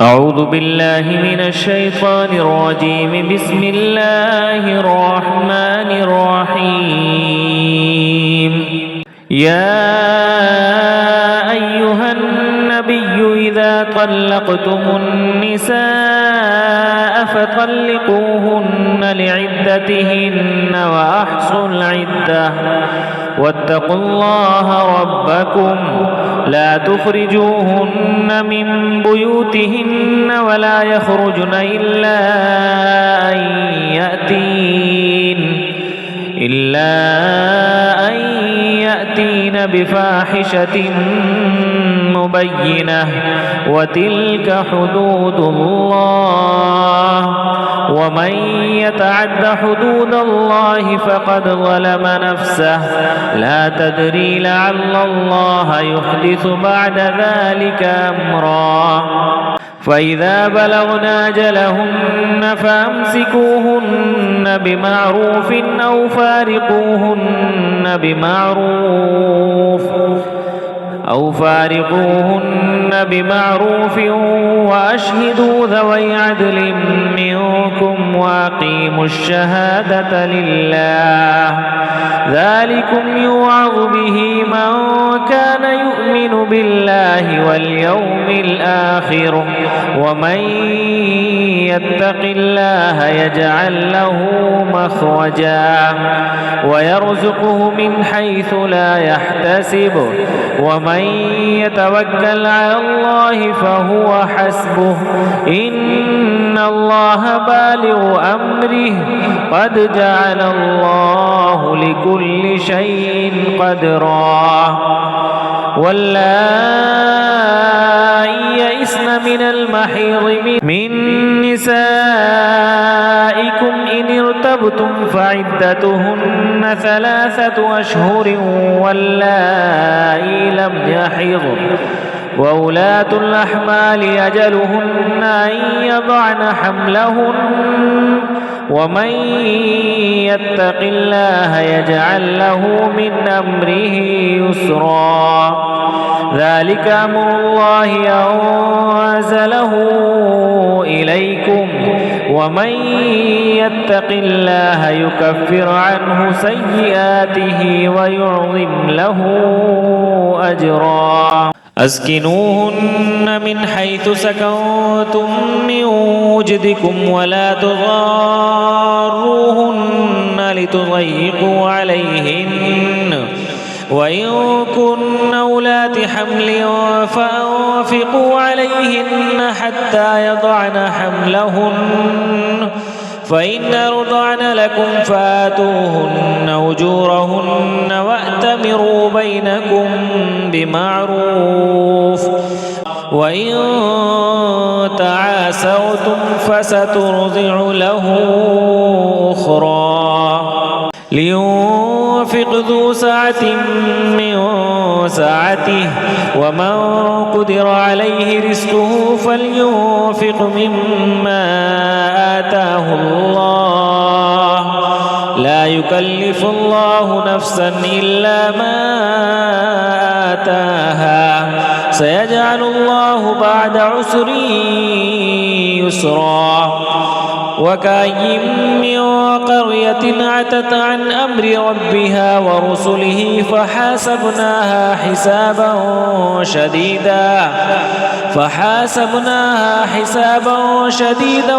أعوذ بالله من الشيطان الرجيم. بسم الله الرحمن الرحيم. يا أيها النبي إذا طلقتم النساء فطلقوهن لعدتهن وأحصوا العدة واتقوا الله ربكم لا تخرجوهن من بيوتهن ولا يخرجن إلا أن يأتين بفاحشة مبينة وتلك حدود الله ومن يتعد حدود الله فقد ظلم نفسه لا تدري لعل الله يحدث بعد ذلك أمرا. فإذا بلغن أجلهن فأمسكوهن بمعروف أو فارقوهن بمعروف وأشهدوا ذوي عدل منكم وأقيموا الشهادة لله ذلكم يوعظ به من كان يؤمن بالله واليوم الآخر ومن يتق الله يجعل له مخرجا ويرزقه من حيث لا يحتسب ومن يتوكل على الله فهو حسبه إن الله بالغ أمره قد جعل الله لكل شيء قدرا. واللائي يئسن من المحيض من نسائكم إن ارتبتم فعدتهن 3 أشهر واللائي لم يحضن وأولاة الأحمال أجلهن أن يضعن حملهن ومن يتق الله يجعل له من أمره يسرا. ذلك أمر الله أنزله إليكم ومن يتق الله يكفر عنه سيئاته ويعظم له أجرا. أسكنوهن من حيث سكنتم من وجدكم ولا تضاروهن لتضيقوا عليهن وإن كن أولات حمل فأنفقوا عليهن حتى يضعن حملهن فإن أرضعن لكم فآتوهن أجورهن وأتمروا بينكم بمعروف وإن تعاسرتم فسترضع له أخرى. لينفق ذو سعة من سعته ومن قدر عليه رزقه فلينفق مما آتاه الله لا يكلف الله نفسا إلا ما آتاها سيجعل الله بعد عسر يسرا. وكأي من قرية عتت عن أمر ربها ورسله فحاسبناها حسابا شديدا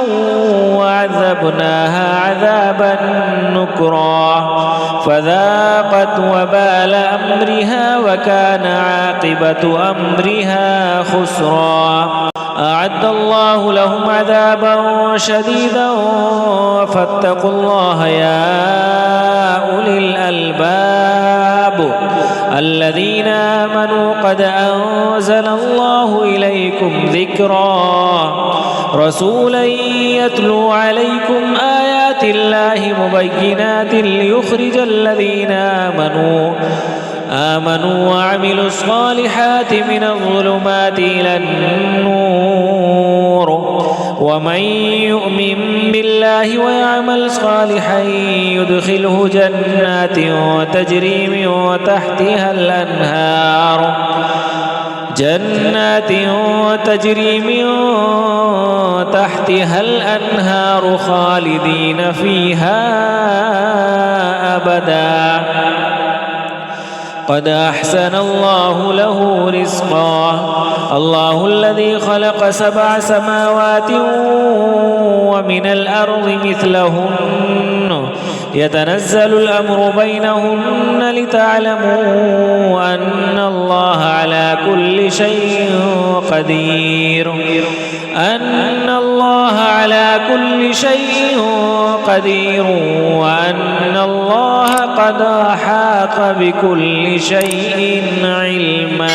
وعذبناها عذابا نكرا فذاقت وبال أمرها وكان عاقبة أمرها خسرا. أعد الله لهم عذابا شديدا فاتقوا الله يا أولي الألباب الذين آمنوا قد أنزل الله إليكم ذكرا رسولا يتلو عليكم آيات الله مبينات ليخرج الذين آمنوا وعملوا الصالحات من الظلمات إلى النور ومن يؤمن بالله ويعمل صالحا يدخله جنات تجري من تحتها الأنهار جنات تجري من تحتها الأنهار خالدين فيها أبدا قد أحسن الله له رزقا الله الذي خلق 7 سماوات ومن الأرض مثلهن يتنزل الأمر بينهن لتعلموا أن الله على كل شيء قدير وأن الله قد أحاط بكل شيء علما.